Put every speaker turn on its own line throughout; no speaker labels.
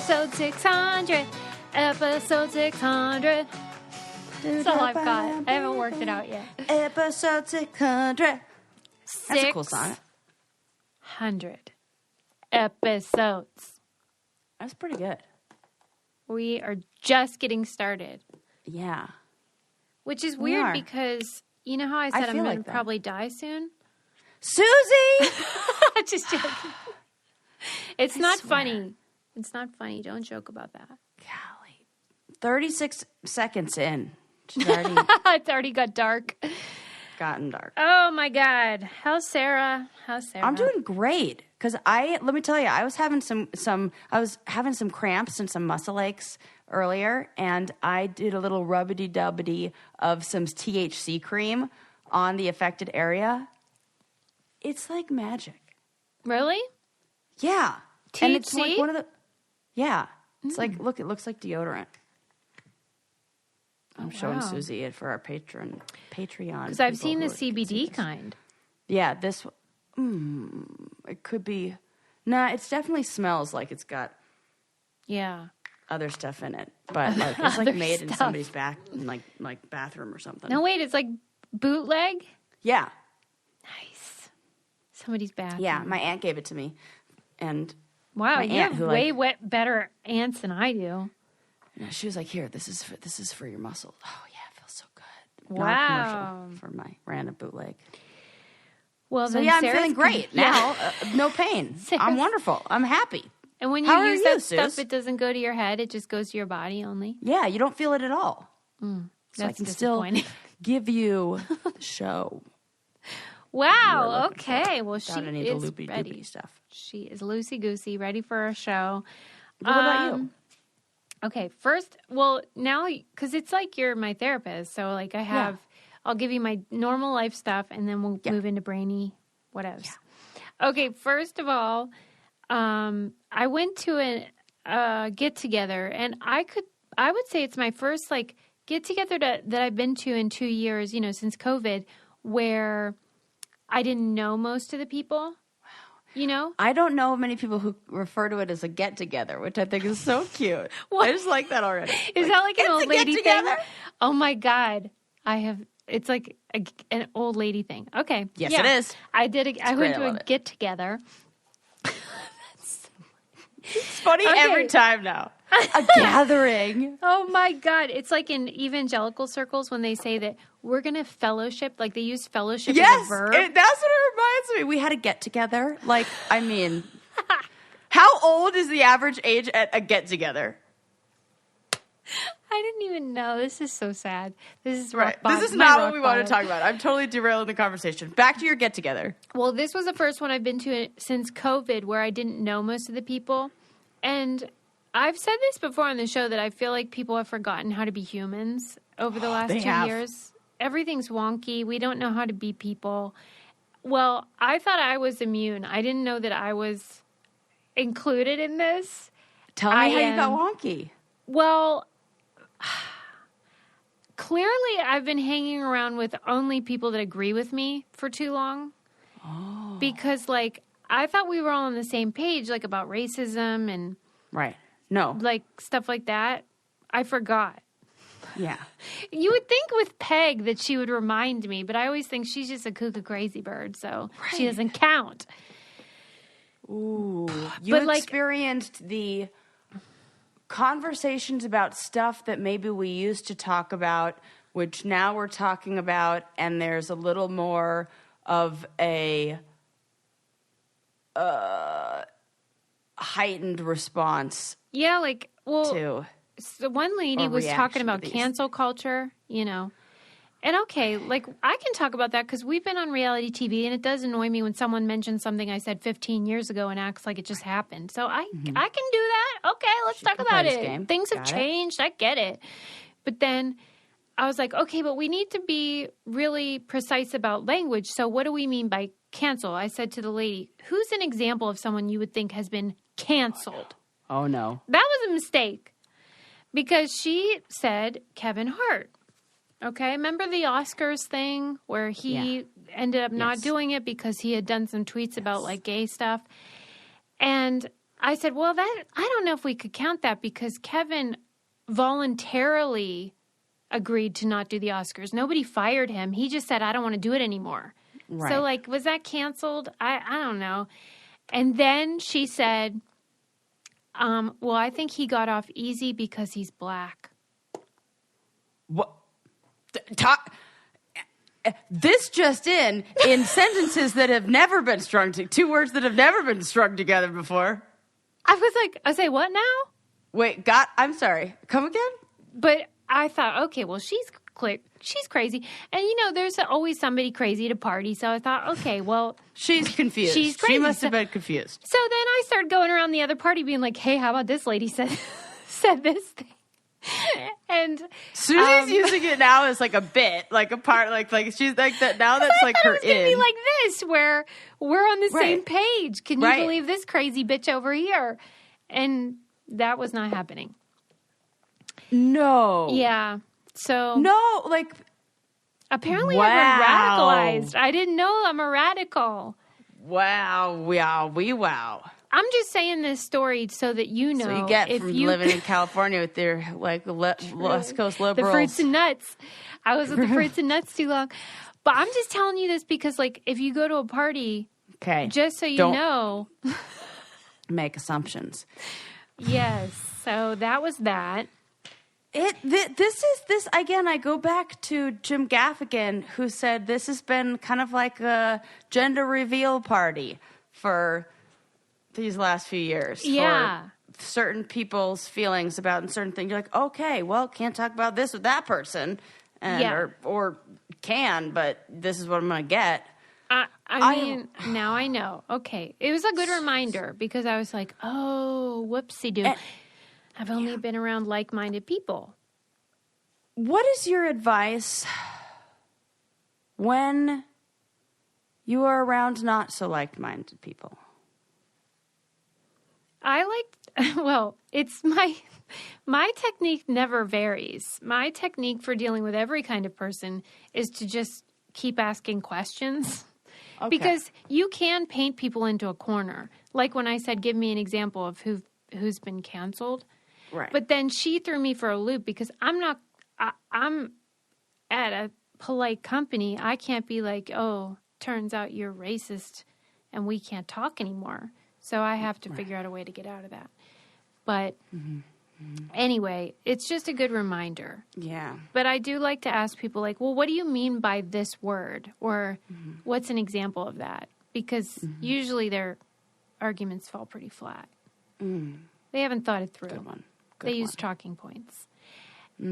Episode 600. Episode 600. That's all I've got. I haven't worked it out yet.
Episode 600. That's a cool song.
600 episodes.
That's pretty good.
We are just getting started.
Yeah.
Which is weird because you know how I said I'm going to probably die soon?
Susie!
Just joking. It's not funny. It's not funny. Don't joke about that.
Golly. 36 seconds in. It's
already got dark.
Gotten dark.
Oh, my God. How's Sarah?
I'm doing great. Because let me tell you, I was having some cramps and some muscle aches earlier, and I did a little rubbity-dubbity of some THC cream on the affected area. It's like magic.
Really?
Yeah.
THC?
And it's like one of the... Yeah. It's like, look, it looks like deodorant. I'm showing Susie it for our Patreon.
Because I've seen the CBD kind.
Yeah, this... it could be... Nah, it definitely smells like it's got...
Yeah.
Other stuff in it. But like, it's like made in somebody's like bathroom or something.
No, wait, it's like bootleg?
Yeah.
Nice. Somebody's bathroom.
Yeah, my aunt gave it to me. And
wow, you have way better aunts than I do.
She was like, "Here, this is for your muscles." Oh yeah, it feels so good.
Wow.
Non-commercial for my random bootleg.
Well,
so
then
yeah,
Sarah's
I'm feeling great now. No pain. I'm wonderful. I'm happy.
And when you use that stuff, it doesn't go to your head; it just goes to your body only.
Yeah, you don't feel it at all.
So
I can still give you the show.
Wow. Okay. Well, she
any
is
loopy
ready.
Stuff.
She is loosey goosey, ready for our show.
What about you?
Okay. First, well, now because it's like you're my therapist, so like I'll give you my normal life stuff, and then we'll move into brainy whatevs. Yeah. Okay. First of all, I went to a get together, and I would say it's my first like get together that I've been to in 2 years. You know, since COVID, where I didn't know most of the people. Wow. You know?
I don't know many people who refer to it as a get-together, which I think is so cute. I just like that already.
Is that like an old lady thing? Oh, my God. It's like an old lady thing. Okay.
Yes, it is.
I went to a get-together.
It's funny every time now. A gathering.
Oh, my God. It's like in evangelical circles when they say that we're going to fellowship. Like they use fellowship as a verb.
That's what it reminds me. We had a get-together. Like, I mean, how old is the average age at a get-together?
I didn't even know. This is so sad. This is
right. This is not what we want to talk about. I'm totally derailing the conversation. Back to your get-together.
Well, this was the first one I've been to since COVID where I didn't know most of the people. And I've said this before on the show that I feel like people have forgotten how to be humans over the last 2 years. Everything's wonky. We don't know how to be people. Well, I thought I was immune. I didn't know that I was included in this.
Tell me how you got wonky.
Well, clearly I've been hanging around with only people that agree with me for too long.
Oh.
Because, like, I thought we were all on the same page, like, about racism and...
Right. No.
Like, stuff like that. I forgot.
Yeah.
You would think with Peg that she would remind me, but I always think she's just a cuckoo crazy bird, so she doesn't count.
Ooh. You experienced the conversations about stuff that maybe we used to talk about, which now we're talking about, and there's a little more of a heightened response.
Yeah, like, well...
to...
So one lady was talking about cancel culture, you know. And okay, like I can talk about that because we've been on reality TV and it does annoy me when someone mentions something I said 15 years ago and acts like it just happened. So I can do that. Okay, let's talk about it. Things have changed. I get it. But then I was like, okay, but we need to be really precise about language. So what do we mean by cancel? I said to the lady, who's an example of someone you would think has been canceled?
Oh, no.
That was a mistake. Because she said Kevin Hart. Okay, remember the Oscars thing where he ended up not doing it because he had done some tweets about like gay stuff? And I said, well, I don't know if we could count that because Kevin voluntarily agreed to not do the Oscars. Nobody fired him. He just said, I don't want to do it anymore. Right. So, like, was that canceled? I don't know. And then she said, well, I think he got off easy because he's black.
What? This just in sentences that have never been strung to two words that have never been strung together before.
I was like, I say, what now?
Wait, I'm sorry. Come again?
But I thought, okay, well, she's crazy. And, you know, there's always somebody crazy at a party. So I thought, okay, well.
She's confused.
She's crazy.
She must have been confused.
So then I started going around the other party being like, hey, how about this lady said this thing? And
Susie's using it now as like a bit, like a part, like she's like that now. That's like her. It was
gonna be like this, where we're on the same page. Can you believe this crazy bitch over here? And that was not happening.
No.
Yeah. So
no, like
apparently I've been radicalized. I didn't know I'm a radical.
Wow. I'm
just saying this story so that you know.
So you get if from living in California with their like West Coast liberals.
The fruits and nuts. I was with the fruits and nuts too long. But I'm just telling you this because, like, if you go to a party, just so you know.
Make assumptions.
Yes. So that was that.
This again, I go back to Jim Gaffigan, who said this has been kind of like a gender reveal party for these last few years.
Yeah.
For certain people's feelings about certain things. You're like, okay, well, can't talk about this with that person. Or can, but this is what I'm going to get.
I mean, now I know. Okay. It was a good reminder because I was like, oh, whoopsie-doo. I've only been around like-minded people.
What is your advice when you are around not so like-minded people?
It's my technique never varies. My technique for dealing with every kind of person is to just keep asking questions. Okay. Because you can paint people into a corner. Like when I said, give me an example of who's been canceled.
Right.
But then she threw me for a loop because I'm at a polite company. I can't be like, oh, turns out you're racist and we can't talk anymore. So I have to figure out a way to get out of that. But anyway, it's just a good reminder.
Yeah.
But I do like to ask people like, well, what do you mean by this word? Or what's an example of that? Because usually their arguments fall pretty flat. They haven't thought it through.
Good one.
They use talking points.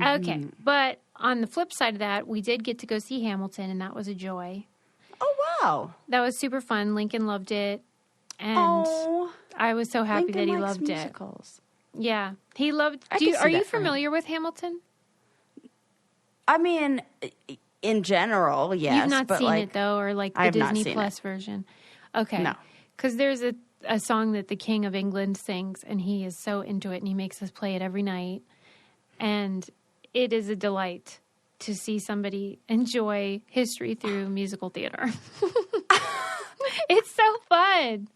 Okay. But on the flip side of that, we did get to go see Hamilton, and that was a joy.
Oh, wow.
That was super fun. Lincoln loved it. And I was so happy that he loved
musicals.
It. Yeah. He loved... Are you familiar with Hamilton?
I mean, in general, yes.
You've not seen it, though, or like the Disney Plus version? Okay.
No.
Because there's a song that the King of England sings, and he is so into it, and he makes us play it every night. And it is a delight to see somebody enjoy history through musical theater. It's so fun.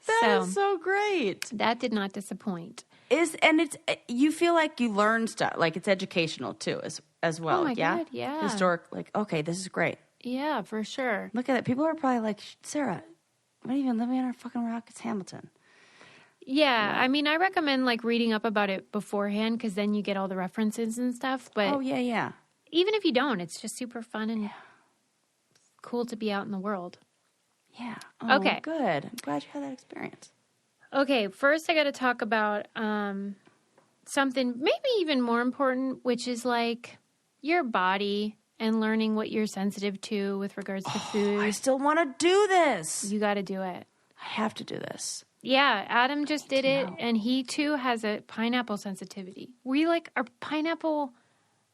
That is so great.
That did not disappoint.
You feel like you learn stuff, like it's educational too, as well.
Oh my God, yeah.
Historic, like, okay, this is great.
Yeah, for sure.
Look at it. People are probably like, Sarah, what are you even living in our fucking rock? It's Hamilton.
Yeah, I mean, I recommend like reading up about it beforehand because then you get all the references and stuff. But even if you don't, it's just super fun and cool to be out in the world.
Yeah. Oh,
okay.
Good. I'm glad you had that experience.
Okay, first I got to talk about something maybe even more important, which is like your body and learning what you're sensitive to with regards to food.
I still want to do this.
You got to do it.
I have to do this.
Yeah, Adam just did it, and he too has a pineapple sensitivity. We like are pineapple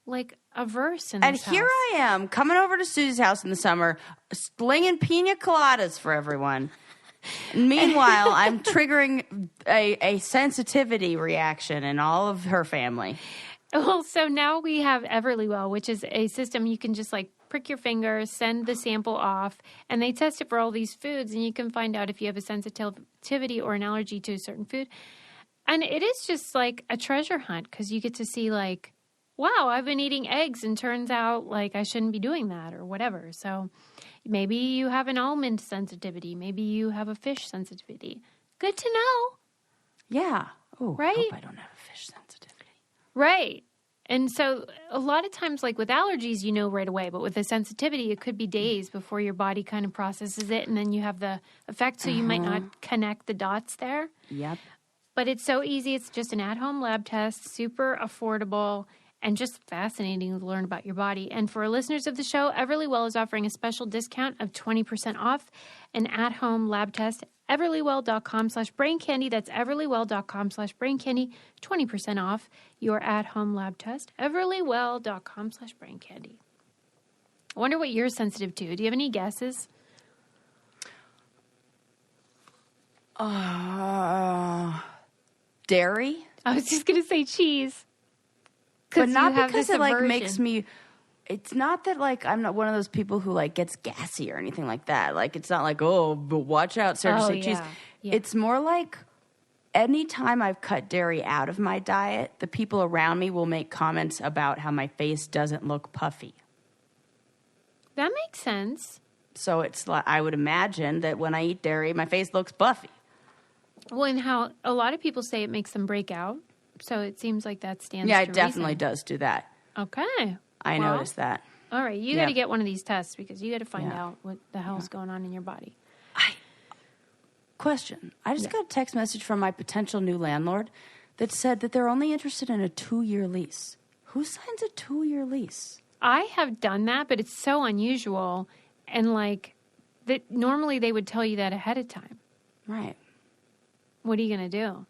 like averse in this house.
And here I am coming over to Susie's house in the summer, slinging pina coladas for everyone. Meanwhile, I'm triggering a sensitivity reaction in all of her family.
Well, so now we have Everlywell, which is a system you can just like prick your finger, send the sample off, and they test it for all these foods, and you can find out if you have a sensitivity or an allergy to a certain food. And it is just like a treasure hunt because you get to see like, wow, I've been eating eggs and turns out like I shouldn't be doing that or whatever. So maybe you have an almond sensitivity. Maybe you have a fish sensitivity. Good to know.
Yeah. Oh,
right?
I hope I don't have a fish sensitivity.
Right. And so a lot of times, like with allergies, you know right away. But with a sensitivity, it could be days before your body kind of processes it. And then you have the effect. So you might not connect the dots there.
Yep.
But it's so easy. It's just an at-home lab test, super affordable, and just fascinating to learn about your body. And for listeners of the show, Everlywell is offering a special discount of 20% off an at-home lab test. Everlywell.com/braincandy. That's everlywell.com/braincandy. 20% off your at-home lab test. Everlywell.com/braincandy. I wonder what you're sensitive to. Do you have any guesses?
Dairy?
I was just going to say cheese.
But not because it like makes me. It's not that like I'm not one of those people who like gets gassy or anything like that. Like it's not like, oh, but watch out, Sarah, say cheese. Yeah. It's more like anytime I've cut dairy out of my diet, the people around me will make comments about how my face doesn't look puffy.
That makes sense.
So it's like I would imagine that when I eat dairy, my face looks puffy.
Well, and how a lot of people say it makes them break out. So it seems like that stands to
Yeah,
reason.
it definitely does do that.
Okay.
I noticed that.
All right. You got to get one of these tests because you got to find out what the hell's going on in your body.
Question. I just got a text message from my potential new landlord that said that they're only interested in a 2-year lease. Who signs a 2-year lease?
I have done that, but it's so unusual. And like, that normally they would tell you that ahead of time.
Right.
What are you going to do?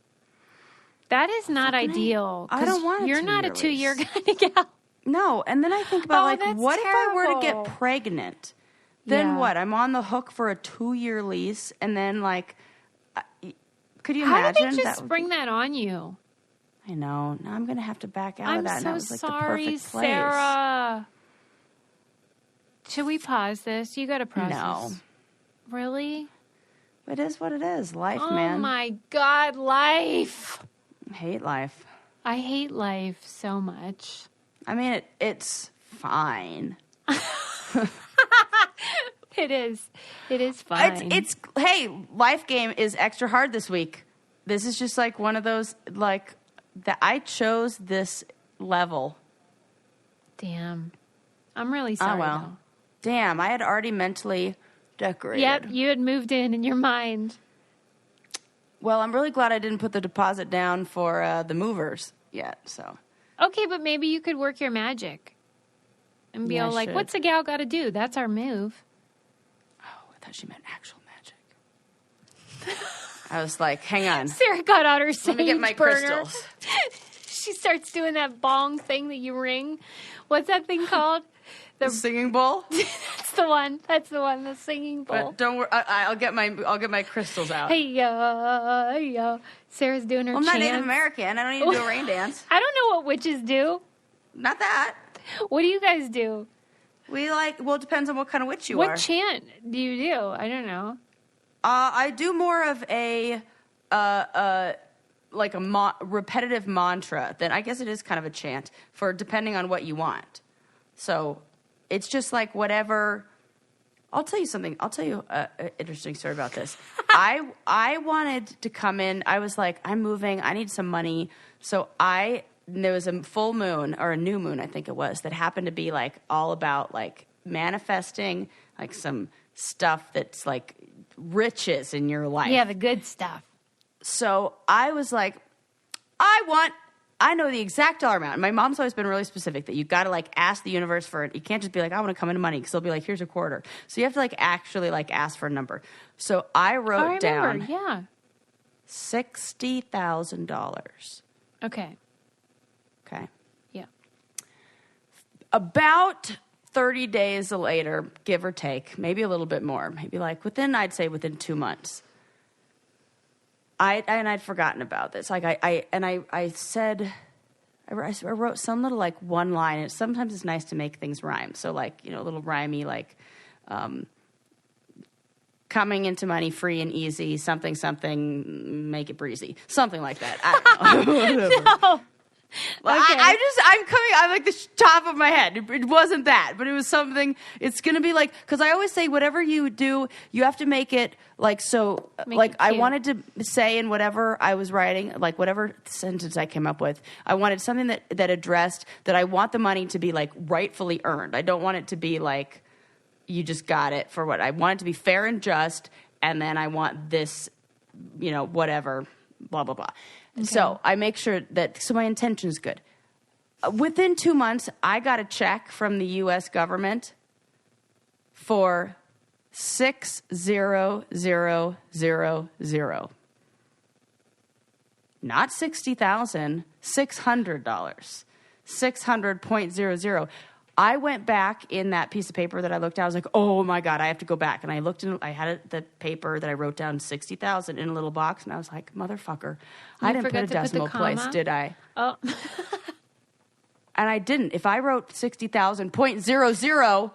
That is not ideal.
I don't want
You're not a 2-year kind of gal.
No, and then I think about what
terrible.
if I were to get pregnant? Then what? I'm on the hook for a 2-year lease, and then like, could you imagine?
How did they just spring that on you?
I know. Now I'm going to have to back out of that.
I'm
and that
so
was, like,
sorry,
the perfect place.
Sarah. Should we pause this? You got to process.
No.
Really?
It is what it is. Life, man.
Oh my God, life.
I hate life.
I hate life so much.
I mean, it's fine.
It is. It is fine.
Hey, life game is extra hard this week. This is just like one of those, like, that I chose this level.
Damn. I'm really sorry.
Oh, well.
Though.
Damn, I had already mentally decorated.
Yep, you had moved in your mind.
Well, I'm really glad I didn't put the deposit down for the movers yet, so.
Okay, but maybe you could work your magic. And be all like, what's a gal got to do? That's our move.
Oh, I thought she meant actual magic. I was like, hang on.
Sarah got out her sage
Let me get my
burner.
crystals.
She starts doing that bong thing that you ring. What's that thing called?
The singing bowl?
That's the one. That's the one. The singing bowl.
But don't worry. I'll get my crystals out.
Hey yo. Sarah's doing her
I'm
chants.
not Native American. I don't need to do a rain dance.
I don't know what witches do.
Not that.
What do you guys do?
Well, it depends on what kind of witch you are.
What chant do you do? I don't know.
I do more of a repetitive mantra. Then I guess it is kind of a chant for depending on what you want. So it's just like whatever. I'll tell you something. I'll tell you an interesting story about this. I wanted to come in. I was like, I'm moving. I need some money. So there was a full moon or a new moon, I think it was, that happened to be like all about like manifesting like some stuff that's like riches in your life.
Yeah, the good stuff.
So I was like, I know the exact dollar amount. My mom's always been really specific that you got to like ask the universe for it. You can't just be like, I want to come into money because they'll be like, here's a quarter. So you have to like actually like ask for a number. So I wrote down $60,000.
Okay.
Okay.
Yeah.
About 30 days later, give or take, maybe a little bit more, maybe like I'd say within 2 months. I'd forgotten about this. Like I said, I wrote some little like one line. Sometimes it's nice to make things rhyme. So like, a little rhymey, like, coming into money free and easy, something, make it breezy. Something like that. I don't know.
No.
Well,
Okay.
I'm like the top of my head. It wasn't that, but it was something. It's going to be like, because I always say whatever you do, you have to make it like, so like I wanted to say in whatever I was writing, like whatever sentence I came up with, I wanted something that addressed that I want the money to be like rightfully earned. I don't want it to be like, you just got it for what I want it to be fair and just. And then I want this, whatever, blah, blah, blah. Okay. So I make sure so my intention is good. Within 2 months, I got a check from the U.S. government for $6,000. Not $60,000, $600. 600.00. I went back in that piece of paper that I looked at. I was like, oh my God, I have to go back. And I looked I had the paper that I wrote down 60,000 in a little box. And I was like, motherfucker, I didn't put a decimal place, did I?
Oh.
And I didn't. If I wrote 60,000.00.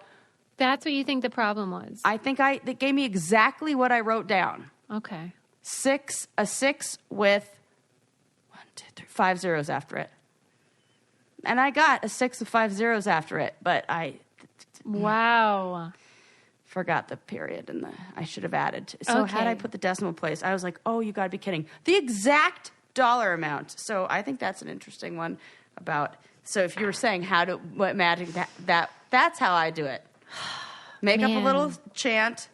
That's what you think the problem was?
I think it gave me exactly what I wrote down.
Okay.
A six with 1, 2, 3, 5 zeros after it. And I got a 6 of 5 zeros after it, but
wow,
forgot the period and I should have added. So had I put the decimal place, I was like, oh, you got to be kidding. The exact dollar amount. So I think that's an interesting one about. So if you were saying what magic that's how I do it. Make up a little chant.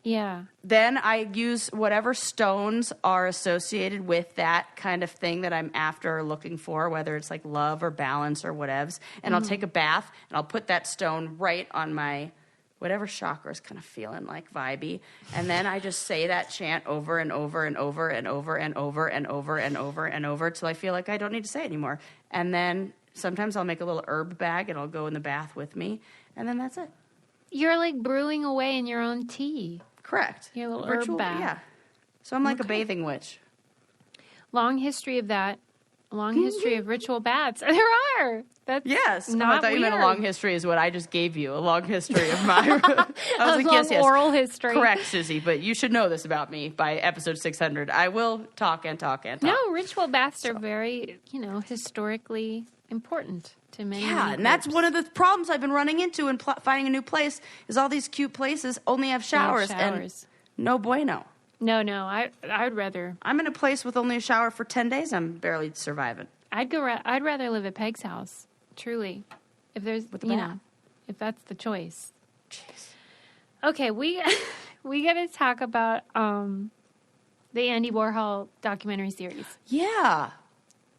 Yeah.
Then I use whatever stones are associated with that kind of thing that I'm after or looking for, whether it's like love or balance or whatevs. And I'll take a bath and I'll put that stone right on my whatever chakra is kind of feeling like vibey. And then I just say that chant over and over and over and over and over and over and over and over till I feel like I don't need to say it anymore. And then sometimes I'll make a little herb bag and I'll go in the bath with me. And then that's it.
You're like brewing away in your own tea.
Correct.
Your little herb bath.
Yeah. So I'm like a bathing witch.
Long history of that. Long history of ritual baths. There are. That's
yes.
not
I thought you meant a long history is what I just gave you. A long history of my...
I was like, yes.
Oral history. Correct, Susie. But you should know this about me by episode 600. I will talk and talk and talk.
No, ritual baths are very, historically important to many.
Yeah, and that's one of the problems I've been running into in finding a new place is all these cute places only have showers. And no bueno.
No, I would rather.
I'm in a place with only a shower for 10 days. I'm barely surviving.
I'd rather live at Peg's house. Truly, if there's if that's the choice.
Jeez.
Okay, we got to talk about the Andy Warhol documentary series.
Yeah.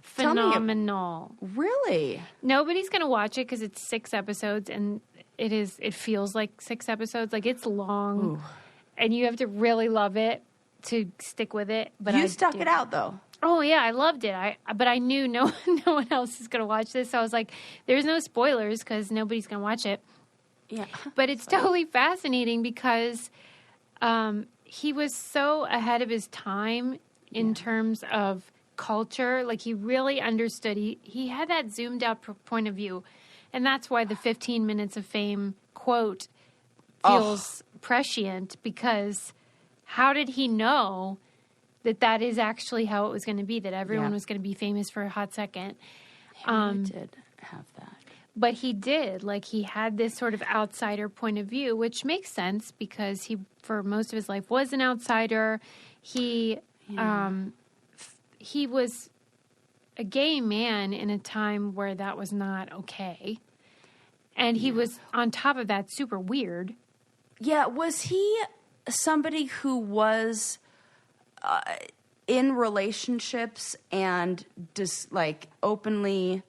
Phenomenal.
Really?
Nobody's going to watch it because it's 6 episodes and it feels like 6 episodes. Like it's long. Ooh. And you have to really love it to stick with it. But
you stuck it out though.
Oh yeah, I loved it. But I knew no one else is going to watch this. So I was like, there's no spoilers because nobody's going to watch it.
Yeah.
But it's totally fascinating because he was so ahead of his time in terms of culture. Like he really understood. He had that zoomed out point of view. And that's why the 15 minutes of fame quote feels prescient, because how did he know that is actually how it was going to be, that everyone was going to be famous for a hot second?
He really did have that.
But he did. Like, he had this sort of outsider point of view, which makes sense because he, for most of his life, was an outsider. He was a gay man in a time where that was not okay. And he was, on top of that, super weird.
Yeah, was he somebody who was in relationships and just, like, openly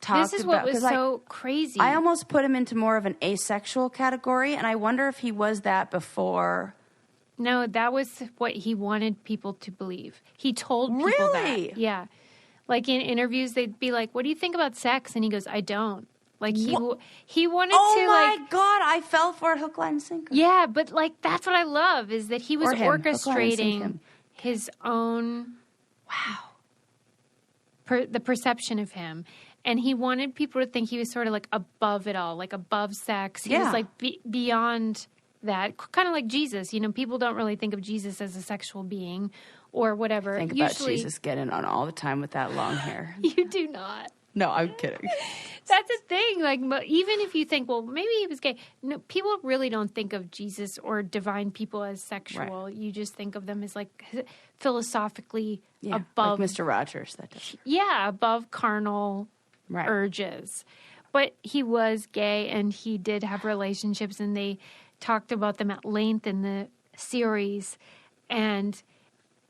talked about...
This is what was so crazy.
I almost put him into more of an asexual category, and I wonder if he was that before...
No, that was what he wanted people to believe. He told people that. Yeah. Like, in interviews, they'd be like, what do you think about sex? And he goes, I don't. Like, he wanted to, like...
Oh, my God, I fell for it, hook, line, and sinker.
Yeah, but, like, that's what I love, is that he was orchestrating his own...
Wow.
the perception of him. And he wanted people to think he was sort of like above it all, like above sex. He was like beyond that, kind of like Jesus. You know, people don't really think of Jesus as a sexual being or whatever.
Think about Jesus getting on all the time with that long hair.
You do not.
No, I'm kidding.
That's a thing. Like, even if you think, well, maybe he was gay. No, people really don't think of Jesus or divine people as sexual. Right. You just think of them as like philosophically above.
Like Mr. Rogers. That does.
Yeah, above carnal urges. But he was gay and he did have relationships and they talked about them at length in the series. And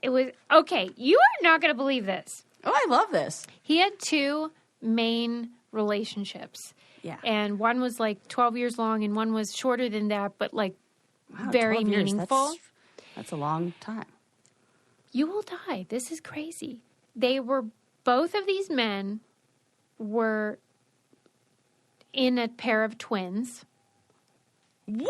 it was, okay, you are not going to believe this.
Oh, I love this.
He had 2 main relationships. Yeah. And one was like 12 years long and one was shorter than that, but like very meaningful.
That's a long time.
You will die. This is crazy. Both of these men were in a pair of twins.
What?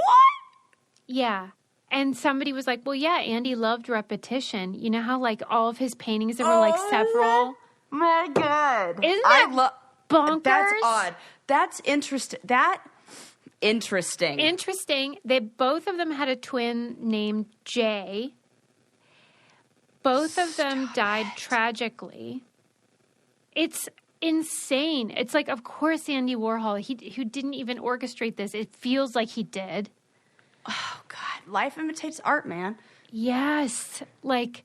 Yeah. And somebody was like, well, yeah, Andy loved repetition. You know how like all of his paintings that were like several.
My God.
Isn't that bonkers?
That's odd. That's interesting. Interesting.
Both of them had a twin named Jay. Both of them died tragically. It's insane. It's like, of course, Andy Warhol, who didn't even orchestrate this. It feels like he did.
Oh, God. Life imitates art, man.
Yes. Like,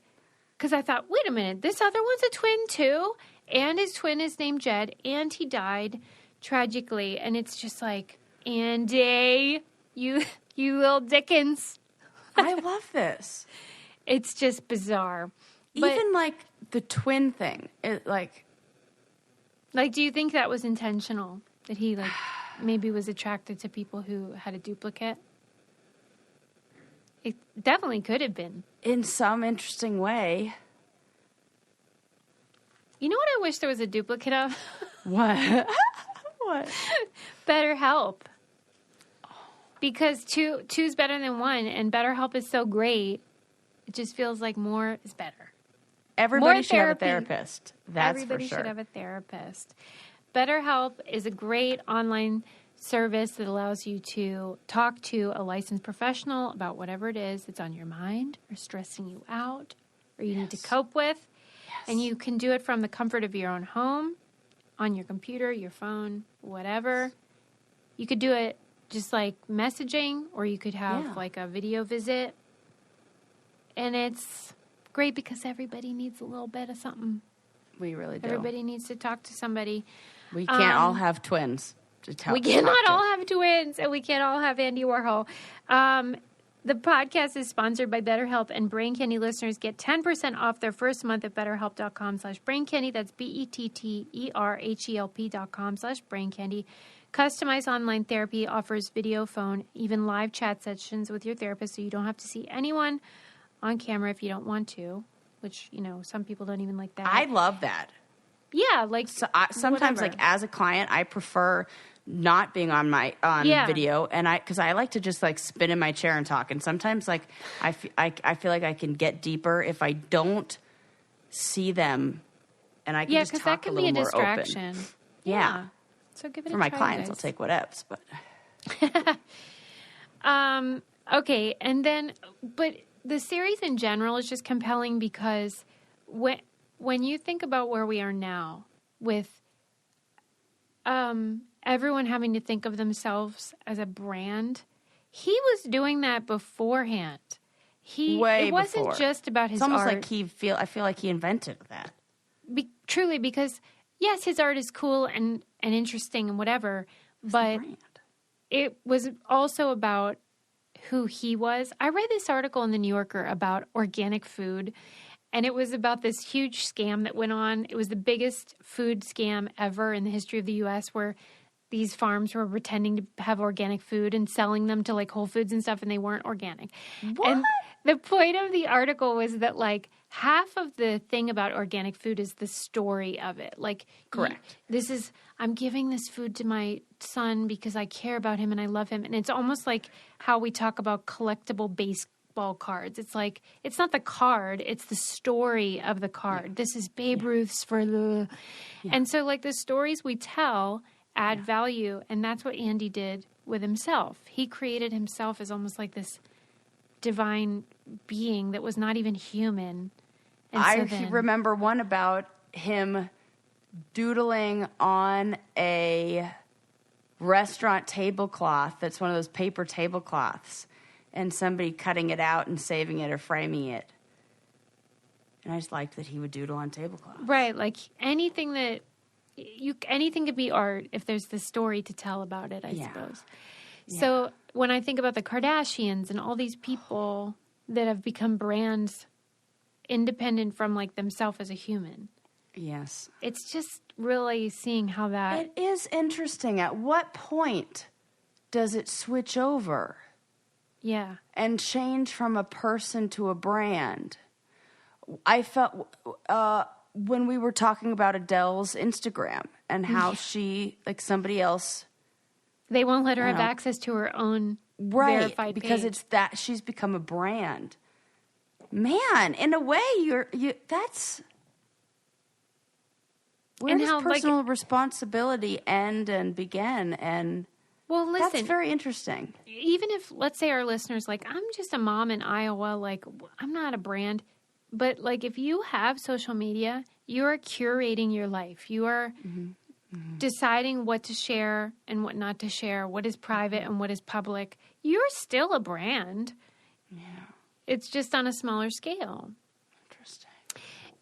because I thought, wait a minute, this other one's a twin too? And his twin is named Jed, and he died tragically. And it's just like, Andy, you little Dickens.
I love this.
It's just bizarre.
Even like the twin thing, like,
do you think that was intentional? That he like maybe was attracted to people who had a duplicate? It definitely could have been.
In some interesting way.
You know what I wish there was a duplicate of?
What? What?
BetterHelp. Because two's better than one, and BetterHelp is so great. It just feels like more is better.
Everybody should have a therapist. That's
Everybody
for sure.
should have a therapist. BetterHelp is a great online service that allows you to talk to a licensed professional about whatever it is that's on your mind or stressing you out or you need to cope with. Yes. And you can do it from the comfort of your own home, on your computer, your phone, whatever. You could do it just like messaging, or you could have like a video visit. And it's great because everybody needs a little bit of something.
We really do.
Everybody needs to talk to somebody.
We can't all have twins.
We cannot all have twins, and we can't all have Andy Warhol. The podcast is sponsored by BetterHelp, and Brain Candy listeners get 10% off their first month at BetterHelp.com/BrainCandy. That's BetterHelp.com/BrainCandy. Customized online therapy offers video, phone, even live chat sessions with your therapist, so you don't have to see anyone on camera if you don't want to, which, you know, some people don't even like that.
I love that.
Yeah, like
sometimes, like as a client, I prefer not being on video, and because I like to just like spin in my chair and talk. And sometimes, like I feel like I can get deeper if I don't see them, and I can just talk a little more open.
Yeah, because that can be a distraction.
Yeah.
So give it
for
a
my
try,
clients,
guys.
I'll take whatevs. But
okay, and then but the series in general is just compelling because when you think about where we are now with everyone having to think of themselves as a brand, he was doing that beforehand. It wasn't just about his art.
It's almost like I feel like he invented that.
Truly, because yes, his art is cool and interesting and whatever, but it was also about who he was. I read this article in the New Yorker about organic food, and it was about this huge scam that went on. It was the biggest food scam ever in the history of the U.S., where these farms were pretending to have organic food and selling them to like Whole Foods and stuff, and they weren't organic.
What?
And the point of the article was that like half of the thing about organic food is the story of it. Like,
correct.
I'm giving this food to my son because I care about him and I love him. And it's almost like how we talk about collectible baseball baseball cards. It's like, it's not the card, it's the story of the card. Yeah. This is Babe Ruth's for the... Yeah. And so, like, the stories we tell add value, and that's what Andy did with himself. He created himself as almost like this divine being that was not even human. And
I remember one about him doodling on a restaurant tablecloth that's one of those paper tablecloths, and somebody cutting it out and saving it or framing it. And I just liked that he would doodle on tablecloths.
Right, like anything could be art if there's the story to tell about it, I suppose. Yeah. So when I think about the Kardashians and all these people that have become brands independent from like themselves as a human.
Yes.
It's just really seeing how that...
It is interesting. At what point does it switch over?
Yeah.
And change from a person to a brand? I felt... when we were talking about Adele's Instagram and how she, like somebody else...
They won't let her have access to her own verified page.
Because it's that she's become a brand. Man, in a way, that's... Where does personal responsibility end and begin? And
well, listen,
that's very interesting.
Even if, let's say our listeners, like, I'm just a mom in Iowa, like, I'm not a brand. But, like, if you have social media, you are curating your life. You are deciding what to share and what not to share, what is private and what is public. You're still a brand. Yeah. It's just on a smaller scale.
Interesting.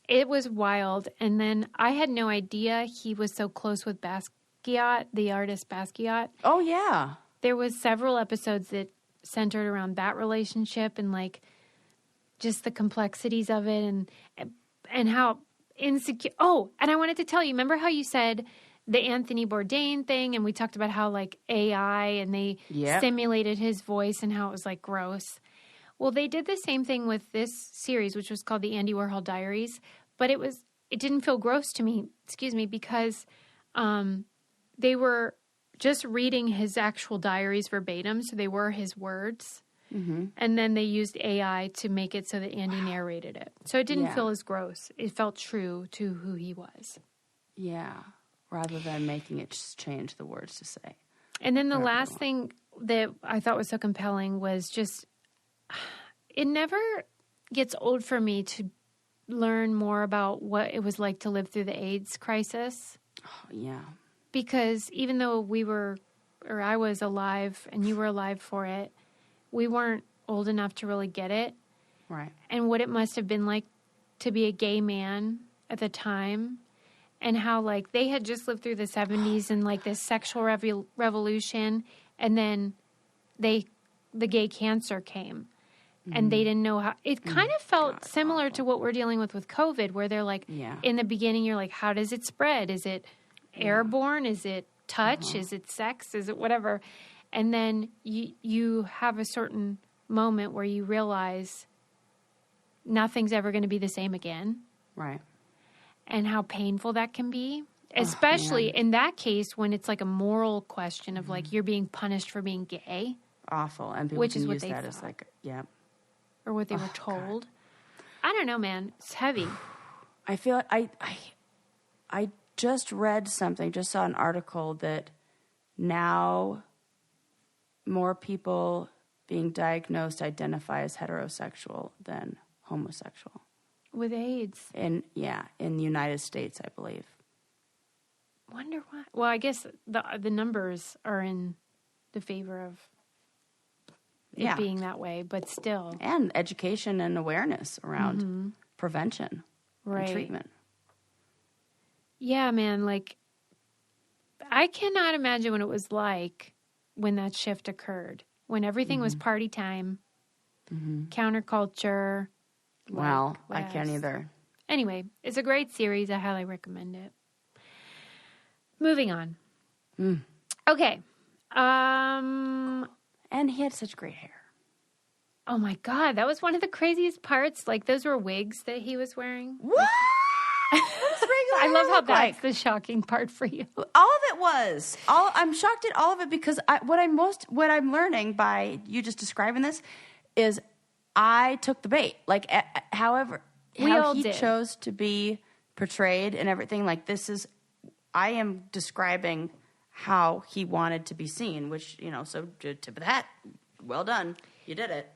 It was wild. And then I had no idea he was so close with Basquiat, the artist Basquiat.
Oh, yeah.
There was several episodes that centered around that relationship and, like, just the complexities of it and how insecure. Oh, and I wanted to tell you, remember how you said the Anthony Bourdain thing, and we talked about how, like, AI and they simulated his voice and how it was, like, gross. Well, they did the same thing with this series, which was called the Andy Warhol Diaries, but it didn't feel gross to me, because they were just reading his actual diaries verbatim, so they were his words. Mm-hmm. And then they used AI to make it so that Andy narrated it. So it didn't feel as gross. It felt true to who he was.
Yeah, rather than making it just change the words to say.
And then the last thing that I thought was so compelling was just, it never gets old for me to learn more about what it was like to live through the AIDS crisis.
Oh, yeah.
Because even though I was alive and you were alive for it, we weren't old enough to really get it.
Right.
And what it must have been like to be a gay man at the time, and how, like, they had just lived through the 70s and, like, this sexual revolution, and then the gay cancer came. And they didn't know how... It kind of felt similar to what we're dealing with COVID, where they're like, in the beginning, you're like, how does it spread? Is it airborne? Is it touch? Is it sex? Is it whatever? And then you have a certain moment where you realize nothing's ever going to be the same again.
Right.
And how painful that can be. Especially in that case when it's like a moral question of like you're being punished for being gay.
Awful. And people can use that as like,
or what they were told. God. I don't know, man. It's heavy.
I feel I just read something, just saw an article that now more people being diagnosed identify as heterosexual than homosexual.
With AIDS.
In the United States, I believe.
Wonder why. Well, I guess the numbers are in the favor of it being that way, but still.
And education and awareness around prevention and treatment.
Yeah, man, like, I cannot imagine what it was like when that shift occurred, when everything was party time, counterculture.
Wow, I can't either.
Anyway, it's a great series. I highly recommend it. Moving on. Okay.
And he had such great hair.
Oh, my God. That was one of the craziest parts. Like, those were wigs that he was wearing.
What?
I love how that's the shocking part for you.
All of it was. I'm shocked at all of it because what I'm learning by you just describing this is I took the bait. Like, however,
We
how
all
he
did.
chose to be portrayed and everything, like, I am describing how he wanted to be seen, which, so tip of the hat. Well done. You did it.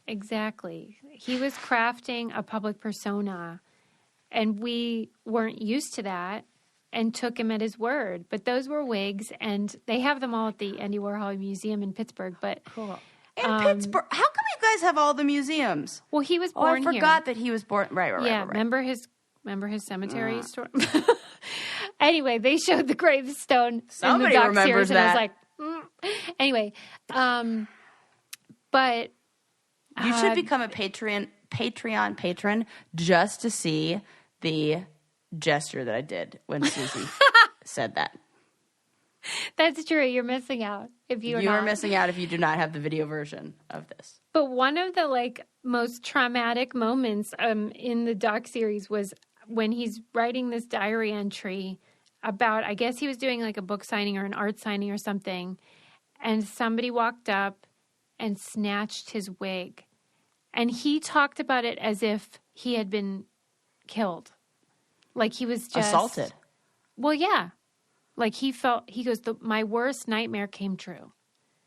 Exactly. He was crafting a public persona, and we weren't used to that and took him at his word. But those were wigs, and they have them all at the Andy Warhol Museum in Pittsburgh. But
cool. In Pittsburgh? How come you guys have all the museums?
Well, he was born here.
I forgot that he was born. Right.
Yeah, remember his cemetery story? Anyway, they showed the gravestone in the doc series, and I was like, Anyway, but
you should become a Patreon patron just to see the gesture that I did when Susie said that.
That's true. You're missing out if you
are missing out if you do not have the video version of this.
But one of the most traumatic moments in the doc series was when he's writing this diary entry about, I guess he was doing a book signing or an art signing or something, and somebody walked up and snatched his wig. And he talked about it as if he had been killed. Like he was just...
assaulted.
Well, yeah. Like he goes, my worst nightmare came true.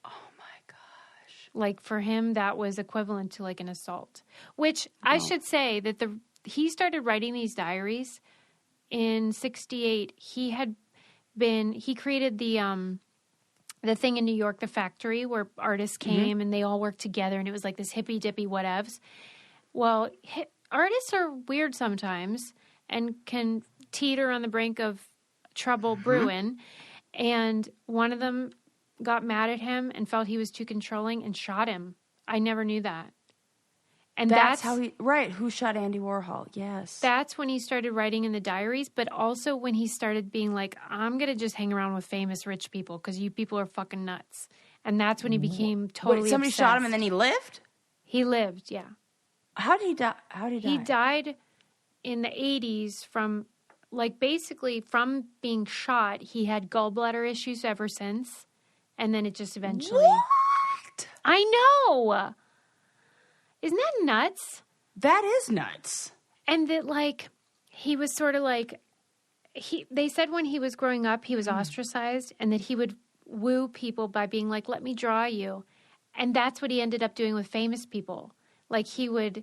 Oh my gosh.
Like for him, that was equivalent to an assault. Which I should say that he started writing these diaries in 1968. He created the thing in New York, the factory, where artists came and they all worked together, and it was like this hippy dippy whatevs. Well, artists are weird sometimes and can teeter on the brink of trouble brewing, and one of them got mad at him and felt he was too controlling and shot him. I never knew that. And that's
how who shot Andy Warhol? Yes.
That's when he started writing in the diaries, but also when he started being like, I'm going to just hang around with famous rich people because you people are fucking nuts. And that's when he became totally
somebody
obsessed.
shot him and then he lived?
He lived, yeah.
How did he die?
He died in the 80s from, basically from being shot. He had gallbladder issues ever since. And then it just eventually...
What?
I know! Isn't that nuts?
That is nuts.
And that, he was sort of they said when he was growing up, he was ostracized, and that he would woo people by being like, let me draw you. And that's what he ended up doing with famous people. He would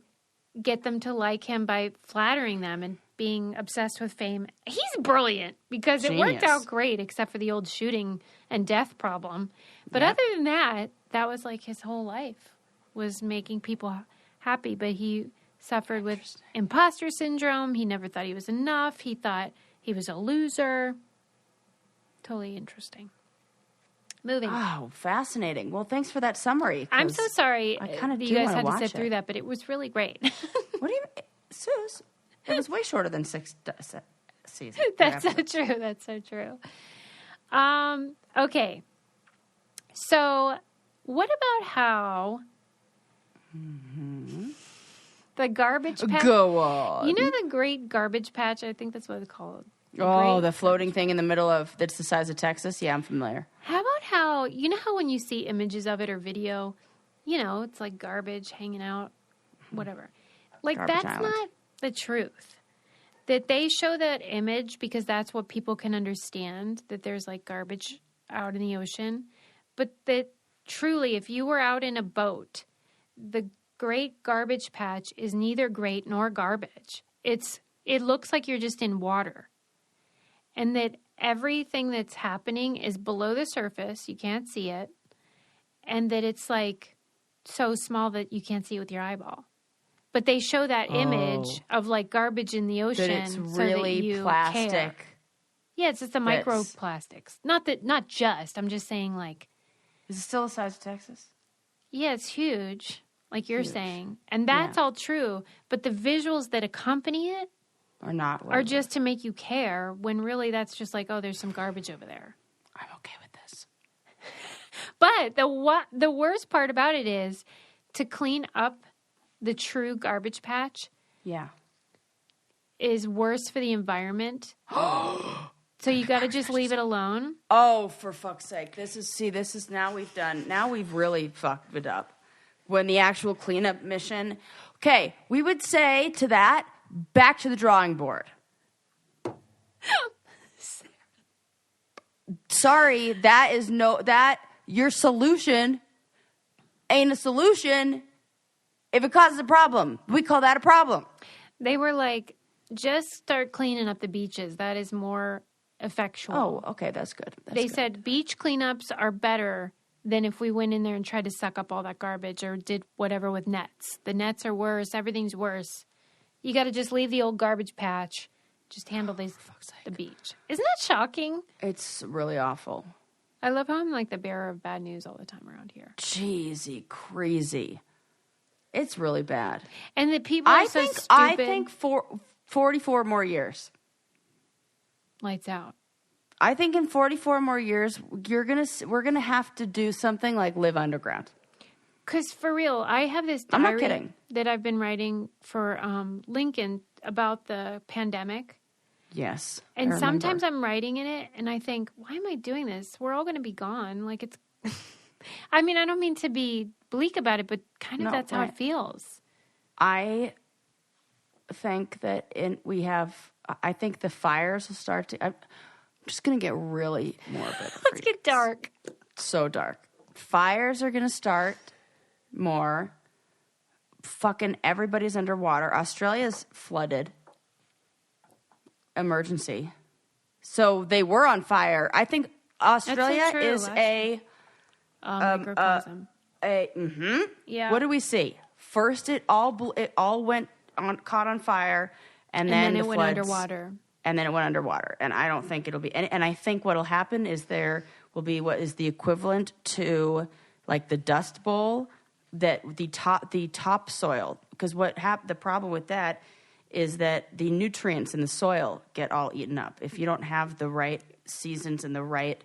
get them to like him by flattering them and being obsessed with fame. He's brilliant because it worked out great, except for the old shooting and death problem. But other than that, that was his whole life. Was making people happy, but he suffered with imposter syndrome. He never thought he was enough. He thought he was a loser. Totally interesting. Moving.
Oh, fascinating. Well, thanks for that summry.
I'm so sorry
I kind of
you guys had to sit through that, but it was really great.
What do you mean? Sus, it was way shorter than 6 seasons.
That's so true. That's so true. Okay. So what about how... the garbage patch.
Go on.
You know the Great Garbage Patch? I think that's what it's called.
The floating thing in the middle of that's the size of Texas? Yeah, I'm familiar.
How about how when you see images of it or video, it's like garbage hanging out, whatever. Garbage that's island. Not the truth. That they show that image because that's what people can understand, that there's garbage out in the ocean. But that truly, if you were out in a boat, the Great Garbage Patch is neither great nor garbage. It looks like you're just in water. And that everything that's happening is below the surface. You can't see it. And that it's so small that you can't see it with your eyeball. But they show that image of garbage in the ocean.
That it's really
so that you
plastic.
Care. Yeah, it's just the microplastics. Not just. I'm just saying
Is it still the size of Texas?
Yeah, it's huge, like you're saying. And that's all true. But the visuals that accompany it are just to make you care, when really that's just there's some garbage over there.
I'm okay with this.
But the worst part about it is to clean up the true garbage patch is worse for the environment. So you got to just leave it alone.
Oh, for fuck's sake. Now we've really fucked it up. when the actual cleanup mission. Okay, we would say to that, back to the drawing board. Sorry, that your solution ain't a solution if it causes a problem. We call that a problem.
They were like, just start cleaning up the beaches. That is more effectual.
Oh, okay, that's good.
They said beach cleanups are better than if we went in there and tried to suck up all that garbage or did whatever with nets. The nets are worse. Everything's worse. You got to just leave the old garbage patch. Just handle the beach. Isn't that shocking?
It's really awful.
I love how I'm like the bearer of bad news all the time around here.
Jeezy, crazy. It's really bad.
And the people are so stupid.
I think 44 more years.
Lights out.
I think in 44 more years, we're gonna have to do something like live underground.
Because for real, I have this diary that I've been writing for Lincoln about the pandemic.
Yes.
And sometimes I'm writing in it and I think, why am I doing this? We're all going to be gone. Like it's, I mean, I don't mean to be bleak about it, but kind of that's how it feels.
I think that I think the fires will start to, I'm just going to get really morbid.
Let's get dark.
So dark. Fires are going to start more. Fucking everybody's underwater. Australia's flooded. Emergency. So they were on fire. I think Australia is a microcosm. Yeah. What do we see? First, it all went on, caught on fire, and then it went underwater. And then it went underwater. And I don't think it'll be. And I think what'll happen is there will be what is the equivalent to like the Dust Bowl, that the topsoil. Because the problem with that is that the nutrients in the soil get all eaten up. If you don't have the right seasons and the right,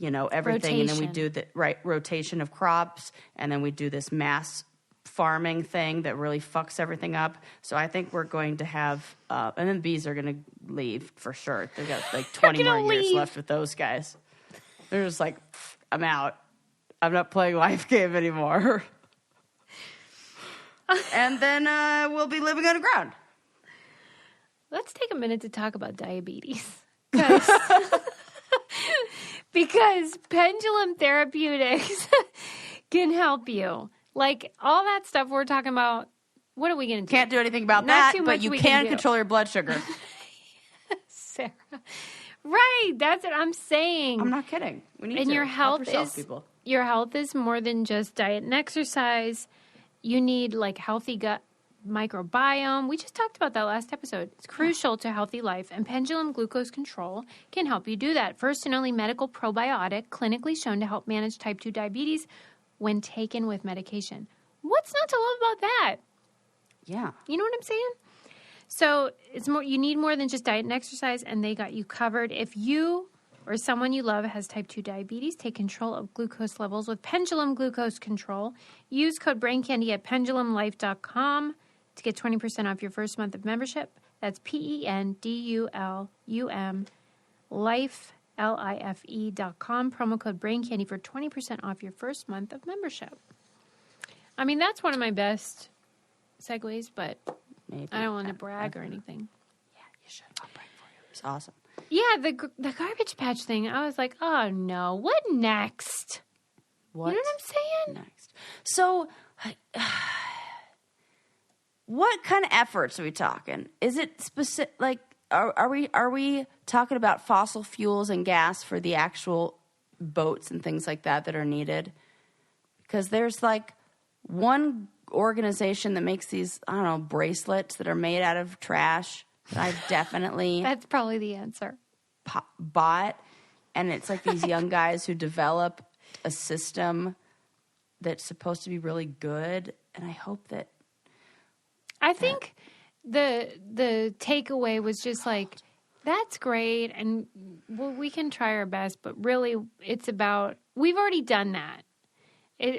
everything, and then we do the right rotation of crops, and then we do this mass farming thing that really fucks everything up. So I think we're going to have, and then bees are going to leave for sure. They've got like 20 more years left with those guys. They're just like, I'm out. I'm not playing life game anymore. And then we'll be living underground.
Let's take a minute to talk about diabetes. Because Pendulum Therapeutics can help you. Like, all that stuff we're talking about, what are we going to do?
Can't do anything about that, but you can control your blood sugar.
Sarah. Right, that's what I'm saying.
I'm not kidding. We need
and
to
your health
help yourself, people.
Your health is more than just diet and exercise. You need, like, healthy gut microbiome. We just talked about that last episode. It's crucial to healthy life, and Pendulum Glucose Control can help you do that. First and only medical probiotic clinically shown to help manage type 2 diabetes when taken with medication. What's not to love about that?
Yeah.
You know what I'm saying? So it's more. You need more than just diet and exercise, and they got you covered. If you or someone you love has type 2 diabetes, take control of glucose levels with Pendulum Glucose Control. Use code BRAINCANDY at pendulumlife.com to get 20% off your first month of membership. That's PENDULUM life, LIFE.com. Promo code BRAINCANDY for 20% off your first month of membership. I mean, that's one of my best segues, but maybe I don't want to brag or anything.
Yeah, you should. I'll brag for you. It's awesome.
Yeah, the garbage patch thing, I was like, oh no, what next?
What?
You know what I'm saying?
Next. So, what kind of efforts are we talking? Is it specific? Like, are we talking about fossil fuels and gas for the actual boats and things like that are needed? Because there's like one organization that makes these, I don't know, bracelets that are made out of trash that I've definitely
that's probably the answer.
Bought, and it's like these young guys who develop a system that's supposed to be really good, and I hope that.
I think the takeaway was just like, that's great, and we can try our best, but really it's about, we've already done that.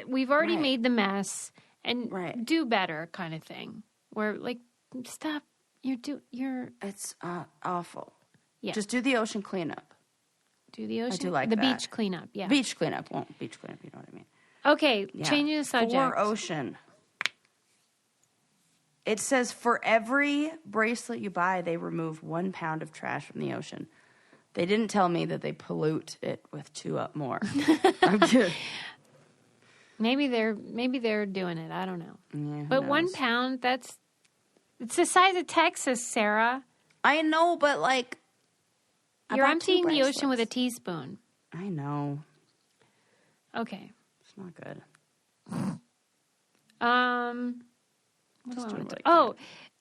We've already made the mess, and do better kind of thing. Where like, stop,
it's awful.
Yeah.
Just do the ocean cleanup.
Do the ocean?
I do like
the
that.
Beach cleanup, yeah.
Beach cleanup. Well, beach cleanup, you know what I mean.
Okay, changing the subject.
For ocean. It says for every bracelet you buy, they remove 1 pound of trash from the ocean. They didn't tell me that they pollute it with 2 up more. I'm kidding.
Maybe they're doing it. I don't know.
Yeah,
but 1 pound, it's the size of Texas, Sarah.
I know, but like
you're emptying the ocean with a teaspoon.
I know.
Okay.
It's not good.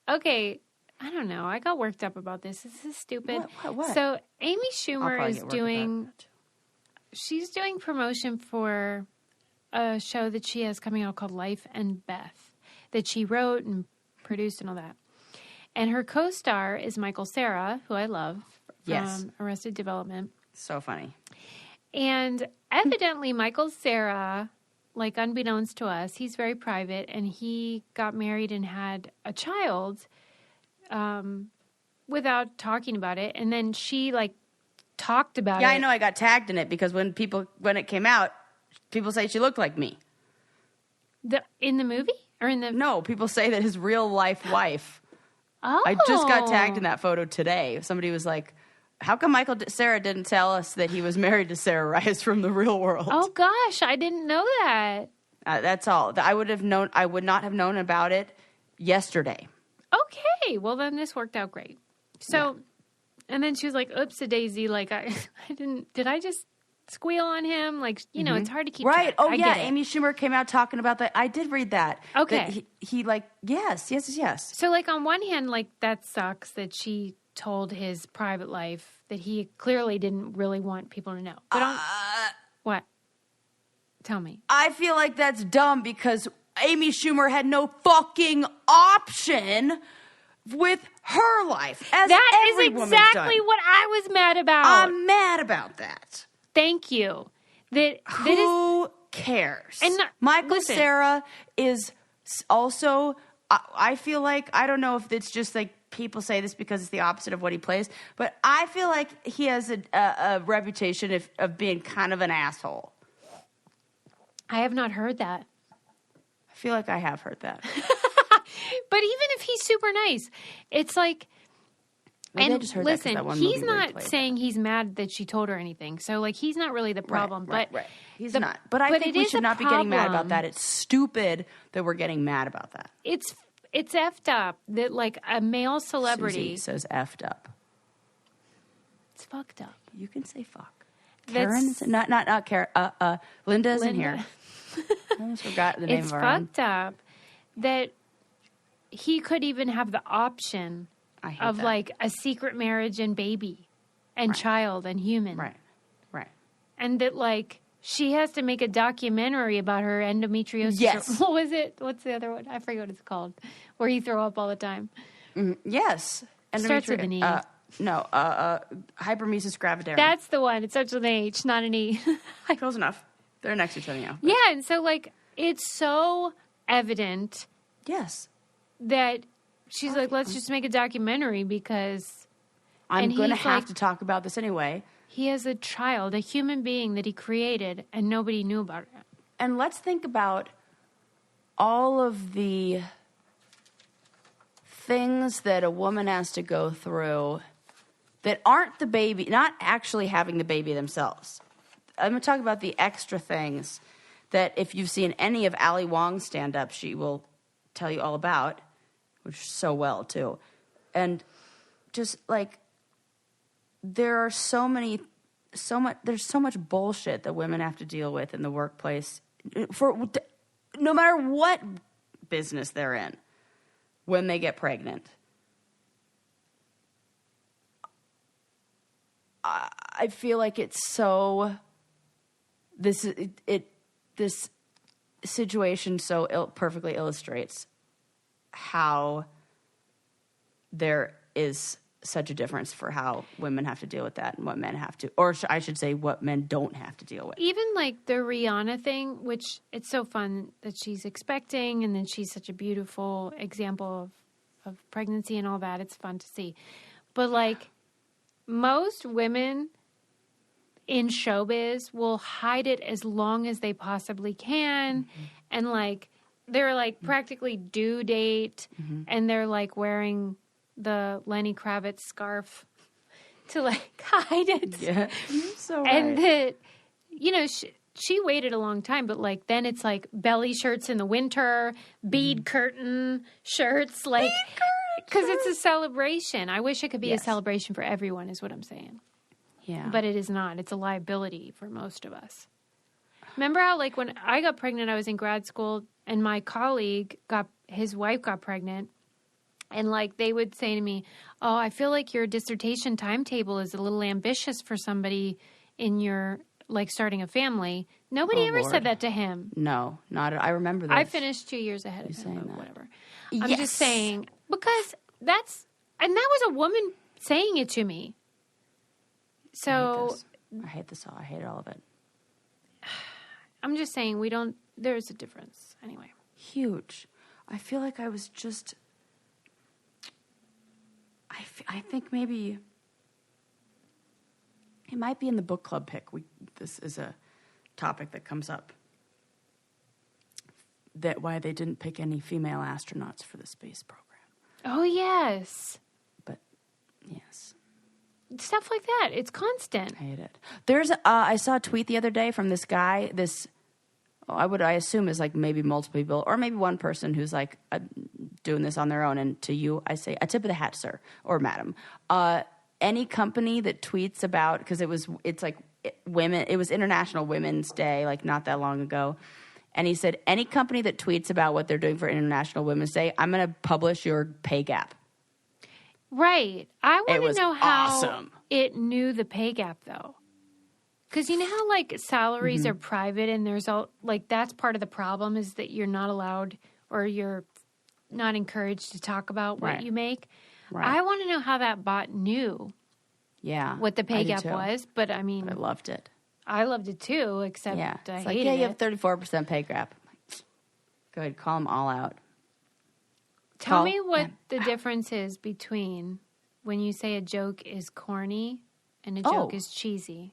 Okay. I don't know. I got worked up about this. This is stupid.
What?
So Amy Schumer is she's doing promotion for a show that she has coming out called Life and Beth that she wrote and produced and all that. And her co-star is Michael Cera, who I love from Arrested Development.
So funny.
And evidently Michael Cera, like unbeknownst to us, he's very private, and he got married and had a child without talking about it. And then she like talked about it.
Yeah, I know. I got tagged in it because when it came out, people say she looked like me.
In the movie? Or in the...
No, people say that his real life wife.
Oh.
I just got tagged in that photo today. Somebody was like, how come Michael Cera didn't tell us that he was married to Sarah Rice from the real world?
Oh, gosh. I didn't know that.
That's all. I would not have known about it yesterday.
Okay. Well, then this worked out great. So, and then she was like, oops-a-daisy. Like, did I just squeal on him? Like, you know, it's hard to keep
right.
track.
Oh, yeah. Amy Schumer came out talking about that. I did read that.
Okay.
That he like, yes.
So, like, on one hand, like, that sucks that she told his private life that he clearly didn't really want people to know. But what? Tell me.
I feel like that's dumb because Amy Schumer had no fucking option with her life. As
that
every
is exactly what I was mad about.
I'm mad about that.
Thank you.
Who cares?
And
Michael Cera is also, I feel like, I don't know if it's just like people say this because it's the opposite of what he plays, but I feel like he has a reputation of being kind of an asshole.
I have not heard that.
I feel like I have heard that.
But even if he's super nice, it's like,
maybe I just heard
listen,
that one
he's not saying he's mad that she told her anything. So, like, he's not really the problem.
Right. He's not. But I think we should not be getting mad about that. It's stupid that we're getting mad about that.
It's effed up that, like, a male celebrity...
Susie says effed up.
It's fucked up.
You can say fuck. Karen's... Not Karen. Linda's in here. I almost forgot the name of our own.
It's fucked up that he could even have the option of, like, a secret marriage and baby and child and human.
Right.
And that, like, she has to make a documentary about her endometriosis.
Yes.
What was it? What's the other one? I forget what it's called. Where you throw up all the time.
Yes.
Starts with an E.
Hypermesis gravidarum.
That's the one. It starts with an H, not an E.
Close enough. They're next to each other now.
Yeah, and so, like, it's so evident...
Yes.
That she's like, let's just make a documentary because...
I'm going to have to talk about this anyway.
He has a child, a human being that he created, and nobody knew about it.
And let's think about all of the things that a woman has to go through that aren't the baby, not actually having the baby themselves. I'm going to talk about the extra things that if you've seen any of Ali Wong's stand-up, she will tell you all about, which is so well, too. And just, like, there's so much bullshit that women have to deal with in the workplace for no matter what business they're in when they get pregnant. I feel like it's so this situation so perfectly illustrates how there is such a difference for how women have to deal with that and what men have to, or I should say what men don't have to deal with.
Even like the Rihanna thing, which it's so fun that she's expecting and then she's such a beautiful example of pregnancy and all that. It's fun to see. But like most women in showbiz will hide it as long as they possibly can. Mm-hmm. And like, they're like practically due date and they're like wearing the Lenny Kravitz scarf to like hide it.
Yeah. You're so right.
And that, she waited a long time, but like then it's like belly shirts in the winter, bead curtain shirts, like, because it's a celebration. I wish it could be a celebration for everyone is what I'm saying.
Yeah.
But it is not. It's a liability for most of us. Remember how, like, when I got pregnant, I was in grad school, and my colleague his wife got pregnant, and, like, they would say to me, oh, I feel like your dissertation timetable is a little ambitious for somebody in your, like, starting a family. Nobody ever said that to him.
No, I remember that.
I finished 2 years ahead of him, but whatever.
Yes.
I'm just saying, because that was a woman saying it to me. So
I hate this all. I hate all of it.
I'm just saying there's a difference anyway.
Huge. I feel like I was just, I think maybe it might be in the book club pick. This is a topic that comes up. That why they didn't pick any female astronauts for the space program.
Oh, yes.
But, yes.
Stuff like that. It's constant.
I hate it. I saw a tweet the other day from this guy, I assume is like maybe multiple people, or maybe one person who's like doing this on their own. And to you, I say, a tip of the hat, sir, or madam. Any company that tweets about, because it was International Women's Day, like not that long ago. And he said, any company that tweets about what they're doing for International Women's Day, I'm going to publish your pay gap.
Right. I want to know how
awesome.
It knew the pay gap, though. Because you know how, like, salaries are private and there's that's part of the problem is that you're not allowed or you're not encouraged to talk about what you make. Right. I want to know how that bot knew what the pay gap was. But, I mean.
I loved it.
I loved it, too, except I hated
it. You have 34% pay gap. Go ahead, call them all out.
Tell me what the difference is between when you say a joke is corny and a joke is cheesy.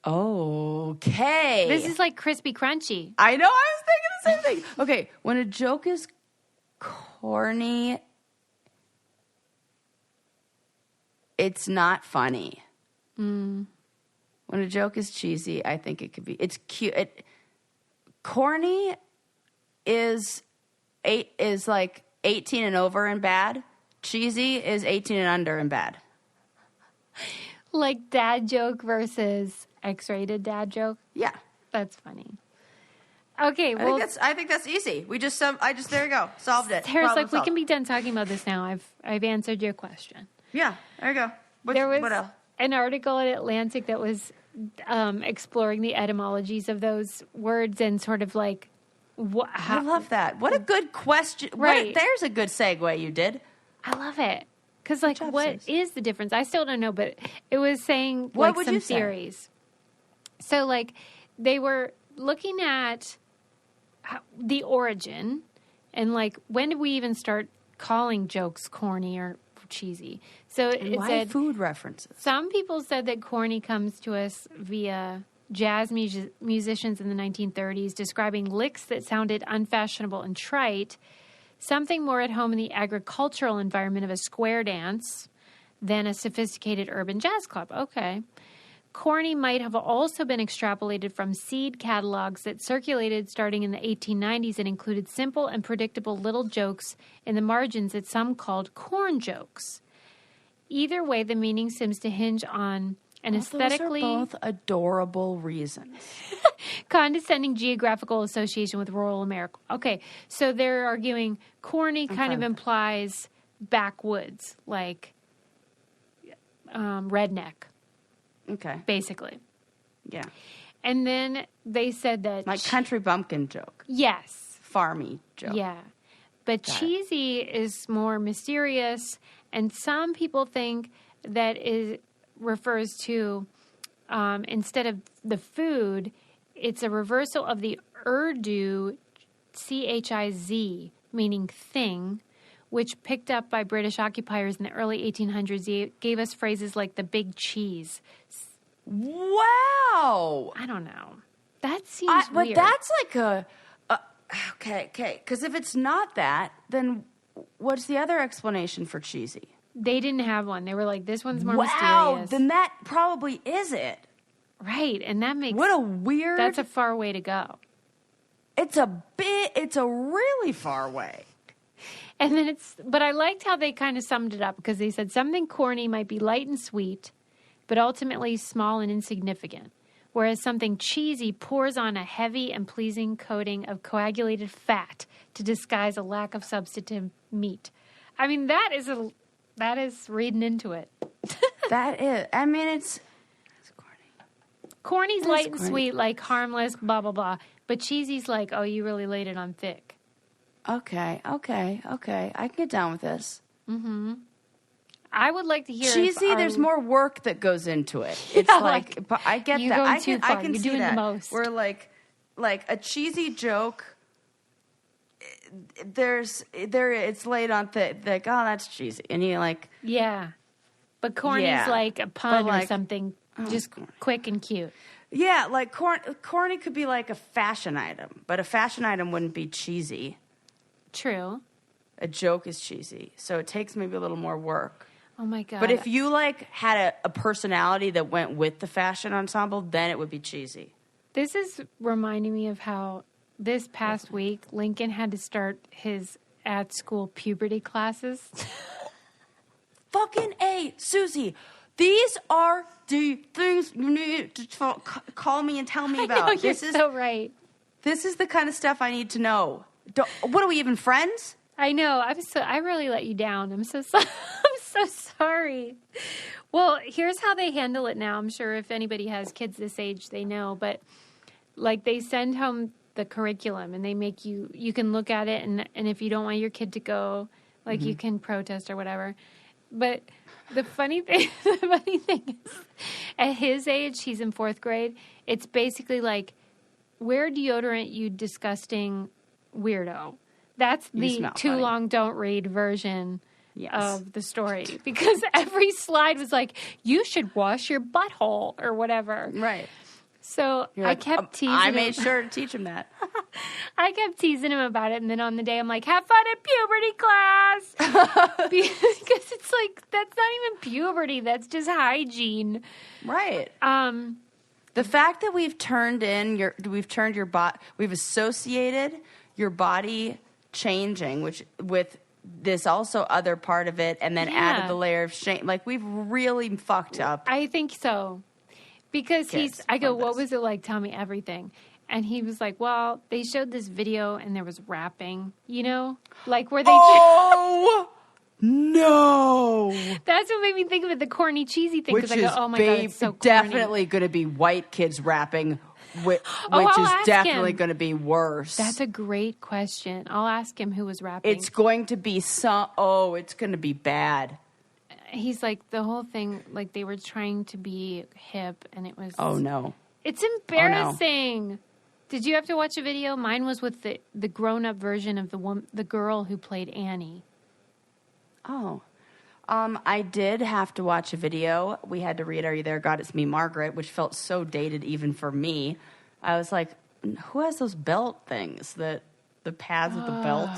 Okay.
This is like crispy crunchy.
I know. I was thinking the same thing. Okay. When a joke is corny, it's not funny. When a joke is cheesy, I think it could be. It's cute. Corny is like 18 and over and bad. Cheesy is 18 and under and bad.
Like dad joke versus X-rated dad joke?
Yeah.
That's funny. Okay, well...
I think that's easy. There you go. Solved it.
Sarah's like, we can be done talking about this now. I've answered your question.
Yeah, there you go.
What else? An article in Atlantic that was exploring the etymologies of those words and sort of like...
I love that. What a good question.
Right.
There's a good segue you did.
I love it. Because, like, what is the difference? I still don't know, but it was saying, like, some theories. So, like, they were looking at the origin and, like, when did we even start calling jokes corny or cheesy? So it said
food references.
Some people said that corny comes to us via jazz musicians in the 1930s describing licks that sounded unfashionable and trite, something more at home in the agricultural environment of a square dance than a sophisticated urban jazz club. Okay. Corny might have also been extrapolated from seed catalogs that circulated starting in the 1890s and included simple and predictable little jokes in the margins that some called corn jokes. Either way, the meaning seems to hinge on an aesthetically...
Those are both adorable reasons.
condescending geographical association with rural America. Okay, so they're arguing corny kind of implies backwoods, like redneck.
Okay.
Basically.
Yeah.
And then they said that...
Like country bumpkin joke.
Yes.
Farmy joke.
Yeah. But cheesy is more mysterious, and some people think that it refers to, instead of the food, it's a reversal of the Urdu CHIZ, meaning thing, which picked up by British occupiers in the early 1800s gave us phrases like the big cheese.
Wow.
I don't know. That seems weird.
But that's like okay. Because if it's not that, then what's the other explanation for cheesy?
They didn't have one. They were like, this one's more mysterious.
Wow, then that probably is it.
Right, and that makes...
What a weird...
That's a far way to go.
It's a really far way.
And then but I liked how they kind of summed it up, because they said something corny might be light and sweet, but ultimately small and insignificant, whereas something cheesy pours on a heavy and pleasing coating of coagulated fat to disguise a lack of substantive meat. I mean, that is reading into it.
That is. I mean, it's corny.
Corny's light and sweet, like harmless, blah, blah, blah. But cheesy's like, oh, you really laid it on thick.
Okay. I can get down with this.
Mm-hmm. I would like to hear...
Cheesy, there's more work that goes into it. It's like but I get that. I can see that. The most. Where like a cheesy joke... it's laid on thick, like, oh, that's cheesy, and you like,
yeah, but corny's like a pun or something, just quick and cute.
Yeah, like corny could be like a fashion item, but a fashion item wouldn't be cheesy.
True.
A joke is cheesy, so it takes maybe a little more work.
Oh my God.
But if you like had a personality that went with the fashion ensemble, then it would be cheesy.
This is reminding me of how this past week, Lincoln had to start his at-school puberty classes.
Fucking A, Susie. These are the things you need to call me and tell me about.
I know, you're so right.
This is the kind of stuff I need to know. What are we, even friends?
I know. I really let you down. I'm so sorry. I'm so sorry. Well, here's how they handle it now. I'm sure if anybody has kids this age, they know. But like they send home the curriculum and they make you can look at it, and if you don't want your kid to go, like you can protest or whatever. But the funny thing is, at his age, he's in 4th grade, it's basically like, wear deodorant, you disgusting weirdo. That's the too long don't read version of the story, because every slide was like, you should wash your butthole or whatever.
Right.
So I kept teasing him.
I made sure to teach him that.
I kept teasing him about it, and then on the day I'm like, have fun at puberty class. Because it's like, that's not even puberty. That's just hygiene.
Right. The fact that we've we've associated your body changing, which with this also other part of it, and then added the layer of shame. Like, we've really fucked up.
I think so. Because I go, what was it like? Tell me everything. And he was like, well, they showed this video and there was rapping, like where they...
Oh, no.
That's what made me think of it, the corny, cheesy thing. Because I go, oh my God, it's so corny.
Definitely going to be white kids rapping, which is definitely going to be worse.
That's a great question. I'll ask him who was rapping.
It's going to be it's going to be bad.
He's like, the whole thing, like they were trying to be hip, and it was...
Oh, no.
It's embarrassing. Oh, no. Did you have to watch a video? Mine was with the grown-up version of the girl who played Annie.
Oh. I did have to watch a video. We had to read Are You There, God, It's Me, Margaret, which felt so dated even for me. I was like, who has those belt things? The pads with the belt?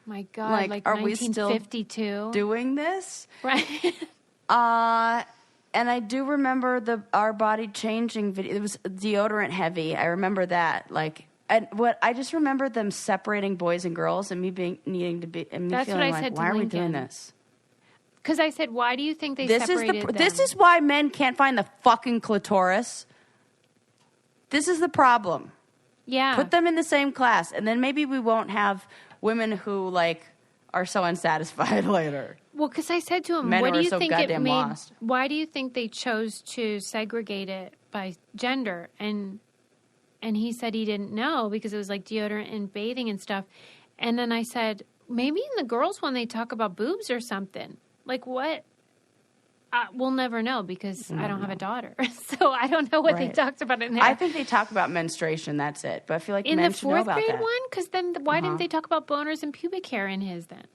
My God, like
are
1952?
We still doing this?
Right.
And I do remember our body changing video. It was deodorant heavy. I remember that. I just remember them separating boys and girls, and me needing to be, and me
That's
feeling
what I
like,
said to
why are we
Lincoln.
doing this?
Because I said, why do you think they separated them?
This is why men can't find the fucking clitoris. This is the problem.
Yeah.
Put them in the same class, and then maybe we won't have women who are so unsatisfied later.
Well, because I said to him,
Men
what do you
so
think
goddamn lost.
Why do you think they chose to segregate it by gender? And he said he didn't know because it was like deodorant and bathing and stuff. And then I said, maybe in the girls' one they talk about boobs or something. Like what? We'll never know because I don't have a daughter. So I don't know what they talked about in there.
I think they talk about menstruation, that's it. But I feel like men should know about that.
In the 4th grade one? Because then why didn't they talk about boners and pubic hair in his then?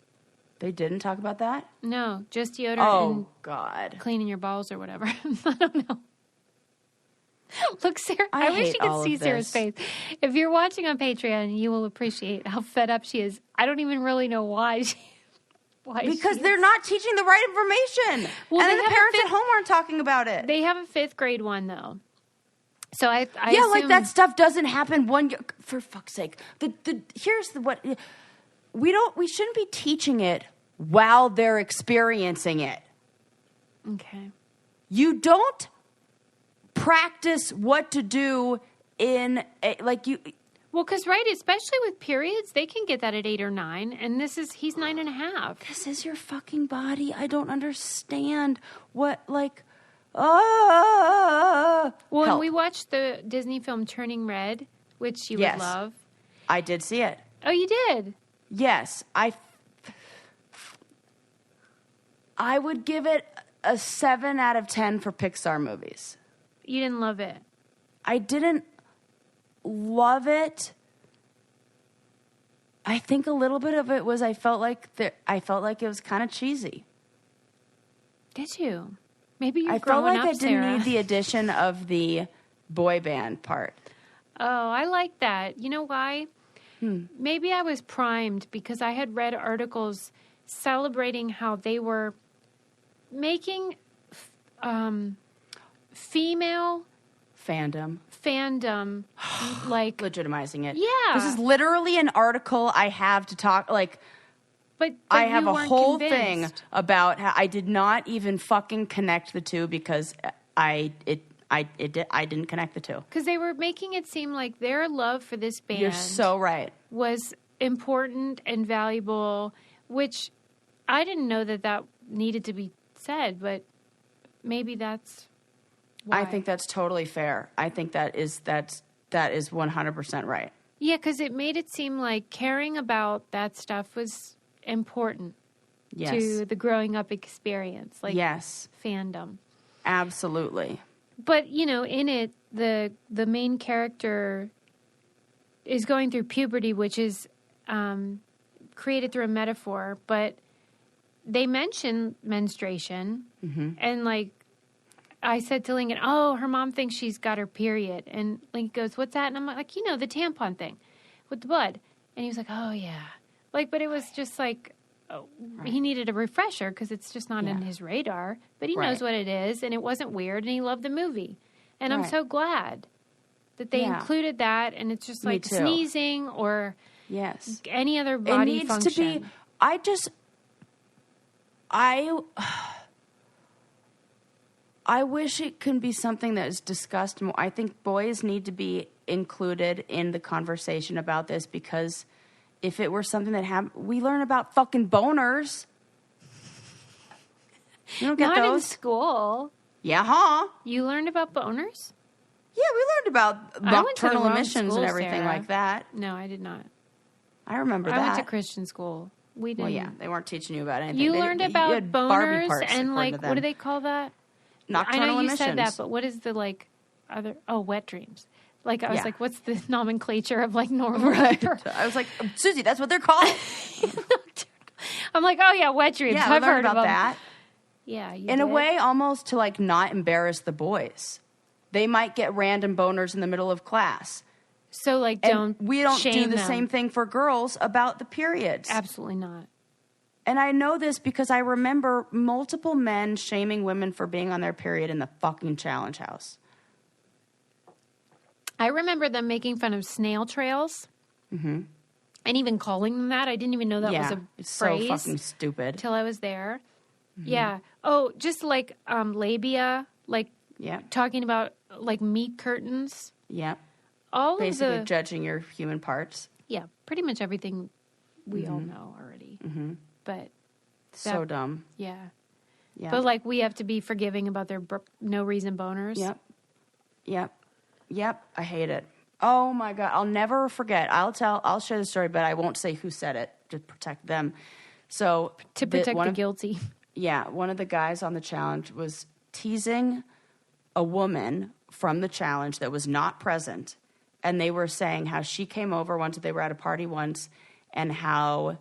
They didn't talk about that?
No, just deodorant and
God.
cleaning your balls or whatever. I don't know. Look, Sarah, I wish you could see Sarah's face. If you're watching on Patreon, you will appreciate how fed up she is. I don't even really know why.
Because they're not teaching the right information. Well, and then the parents at home aren't talking about it.
They have a 5th grade one, though. So I
assume, like that stuff doesn't happen one year. For fuck's sake. Here's what we shouldn't be teaching it while they're experiencing it.
Okay.
You don't practice what to do in
Well, because, right, especially with periods, they can get that at 8 or 9, and he's 9.5.
This is your fucking body. I don't understand what, Well,
and we watched the Disney film Turning Red, which you would love.
I did see it.
Oh, you did?
Yes. I would give it a 7 out of 10 for Pixar movies.
You didn't love it?
I didn't love it. I think a little bit of it was I felt like it was kind of cheesy.
Did you? Maybe you're
I
growing
felt like
up,
I didn't need the addition of the boy band part.
Oh, I like that. You know why? Maybe I was primed because I had read articles celebrating how they were making female
fandom
like
legitimizing it.
Yeah,
this is literally an article I have to talk
But
I have a whole
convinced.
thing about how I did not even fucking connect the two because I didn't connect the two.
Because they were making it seem like their love for this band
You're so right.
was important and valuable, which I didn't know that needed to be said, but maybe that's why.
I think that's totally fair. I think that is 100% right.
Yeah, because it made it seem like caring about that stuff was important to the growing up experience, like fandom.
Absolutely.
But, in it, the main character is going through puberty, which is created through a metaphor, but they mention menstruation, and, I said to Lincoln, her mom thinks she's got her period. And Lincoln goes, what's that? And I'm like, the tampon thing with the blood. And he was like, oh, yeah. But it was just he needed a refresher because it's just not in his radar. But he knows what it is, and it wasn't weird, and he loved the movie. And I'm so glad that they included that, and it's just sneezing or any other body function.
It needs to be... I wish it can be something that is discussed more. I think boys need to be included in the conversation about this because if it were something that happened, we learn about fucking boners. You don't get
Not
those?
in school.
Yeah, huh?
You learned about boners?
Yeah, we learned about nocturnal emissions and everything like that.
No, I did not.
I remember that.
I went to Christian school. We didn't.
Well, yeah, they weren't teaching you about anything.
You learned about boners and what do they call that?
Nocturnal
I know you
emissions.
said that, but what is the other? Oh, wet dreams. I was like, what's the nomenclature of normal?
Right. I was like, Susie, that's what they're called.
I'm like, oh yeah, wet dreams.
Yeah,
I've heard
about that.
Yeah,
in a way, almost to not embarrass the boys. They might get random boners in the middle of class.
So we don't
do the same thing for girls about the periods.
Absolutely not.
And I know this because I remember multiple men shaming women for being on their period in the fucking challenge house.
I remember them making fun of snail trails. Mm-hmm. And even calling them that. I didn't even know that was a phrase.
So fucking stupid.
Till I was there. Mm-hmm. Yeah. Oh, just labia, talking about meat curtains.
Yeah.
Basically
judging your human parts.
Yeah, pretty much everything we all know already. Mm-hmm. But
so dumb.
Yeah. Yeah. But we have to be forgiving about their no reason boners.
Yep. I hate it. Oh my God. I'll never forget. I'll share the story, but I won't say who said it to protect them. So
to protect the guilty.
Yeah. One of the guys on the challenge was teasing a woman from the challenge that was not present. And they were saying how she came over once, they were at a party once, and how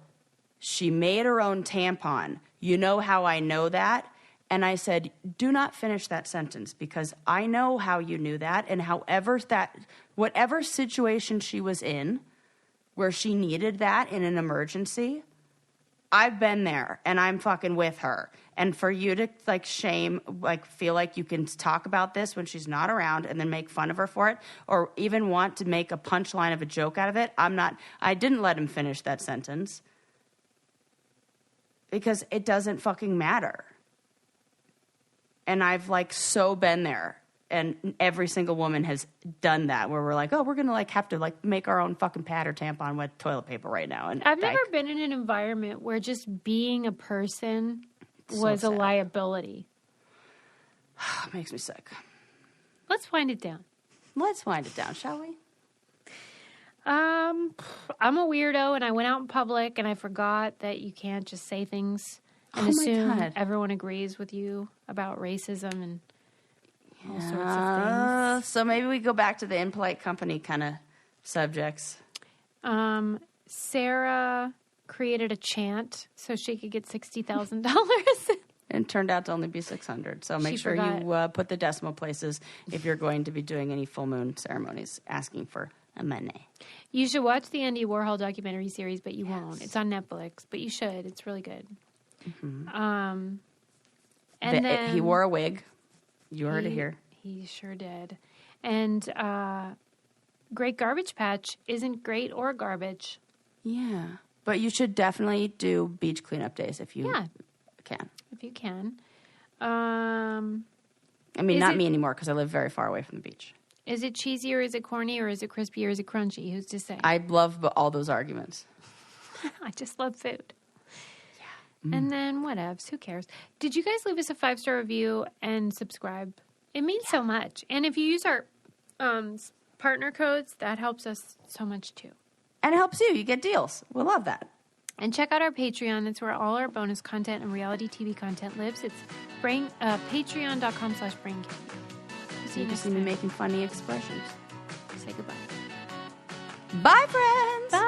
she made her own tampon. You know how I know that? And I said, do not finish that sentence because I know how you knew that. And whatever situation she was in where she needed that in an emergency, I've been there and I'm fucking with her. And for you to feel like you can talk about this when she's not around and then make fun of her for it, or even want to make a punchline of a joke out of it, I didn't let him finish that sentence because it doesn't fucking matter. And I've so been there, and every single woman has done that where we're like, oh, we're going to have to make our own fucking pad or tampon with toilet paper right now. And
I've never been in an environment where just being a person was a liability.
Makes me sick.
Let's wind it down.
Let's wind it down, shall we?
I'm a weirdo, and I went out in public, and I forgot that you can't just say things and assume everyone agrees with you about racism and all sorts of things.
So maybe we go back to the impolite company kind of subjects.
Sarah created a chant so she could get $60,000.
And turned out to only be 600. So make sure you put the decimal places if you're going to be doing any full moon ceremonies asking for a money.
You should watch the Andy Warhol documentary series, but you won't. It's on Netflix, but you should. It's really good.
Mm-hmm. And then he wore a wig. You heard it here.
He sure did. And Great Garbage Patch isn't great or garbage.
Yeah. But you should definitely do beach cleanup days if you can.
If you can.
I mean, not me anymore because I live very far away from the beach.
Is it cheesy or is it corny or is it crispy or is it crunchy? Who's to say?
I love all those arguments.
I just love food. And then whatevs, who cares? Did you guys leave us a 5-star review and subscribe? It means so much. And if you use our partner codes, that helps us so much too.
And it helps you. You get deals. We love that.
And check out our Patreon. That's where all our bonus content and reality TV content lives. It's patreon.com/braincandy.
So you just need to be making funny expressions.
Say goodbye.
Bye, friends.
Bye.